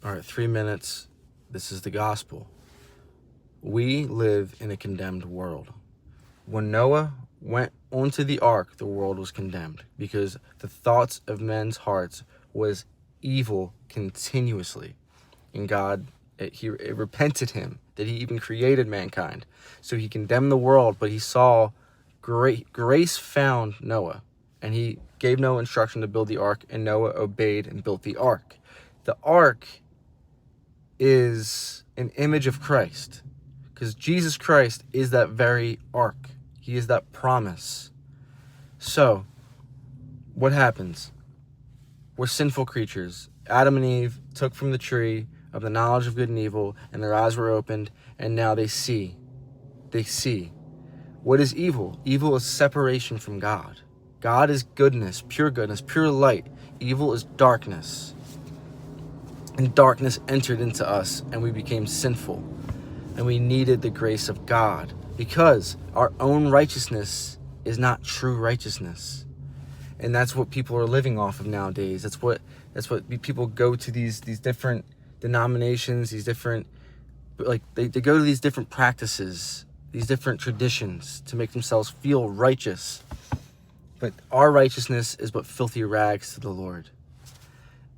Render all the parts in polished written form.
All right, 3 minutes. This is the gospel. We live in a condemned world. When Noah went onto the ark, the world was condemned because the thoughts of men's hearts was evil continuously. And God, it repented him that he even created mankind. So he condemned the world, but he saw grace found Noah. And he gave Noah instruction to build the ark, and Noah obeyed and built the ark. The ark is an image of Christ, because Jesus Christ is that very ark. He is that promise. So, what happens? We're sinful creatures. Adam and Eve took from the tree of the knowledge of good and evil, and their eyes were opened, and now they see. They see. What is evil? Evil is separation from God. God is goodness, pure light. Evil is darkness. And darkness entered into us, and we became sinful. And we needed the grace of God, because our own righteousness is not true righteousness. And that's what people are living off of nowadays. That's what people go to these different denominations, these different, like, they go to these different practices, these different traditions to make themselves feel righteous. But our righteousness is but filthy rags to the Lord.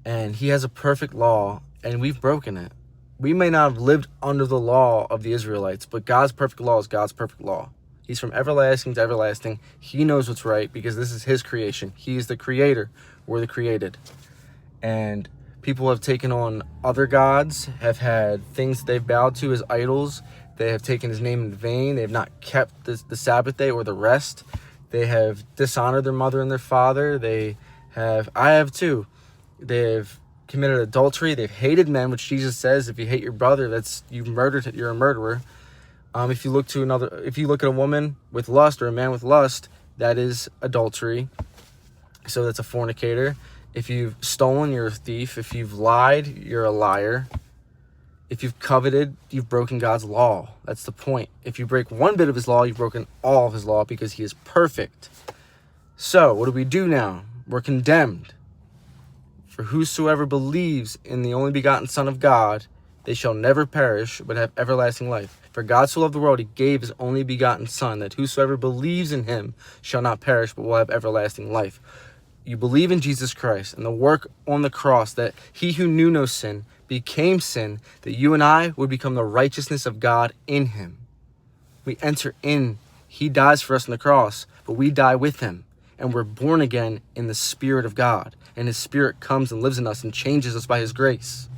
And he has a perfect law, and we've broken it. We may not have lived under the law of the Israelites, but God's perfect law is God's perfect law. He's from everlasting to everlasting. He knows what's right because this is his creation. He is the creator. We're the created. And people have taken on other gods, have had things that they've bowed to as idols. They have taken his name in vain. They have not kept the Sabbath day or the rest. They have dishonored their mother and their father. I have too. They've committed adultery. They've hated men, which Jesus says, if you hate your brother, you're a murderer. If you look at a woman with lust or a man with lust, that is adultery. So that's a fornicator. If you've stolen, you're a thief. If you've lied, you're a liar. If you've coveted, you've broken God's law. That's the point. If you break one bit of his law, you've broken all of his law, because he is perfect. So what do we do now? We're condemned. For whosoever believes in the only begotten Son of God, they shall never perish, but have everlasting life. For God so loved the world, he gave his only begotten Son, that whosoever believes in him shall not perish, but will have everlasting life. You believe in Jesus Christ and the work on the cross, that he who knew no sin became sin, that you and I would become the righteousness of God in him. We enter in. He dies for us on the cross, but we die with him. And we're born again in the Spirit of God. And his Spirit comes and lives in us and changes us by his grace.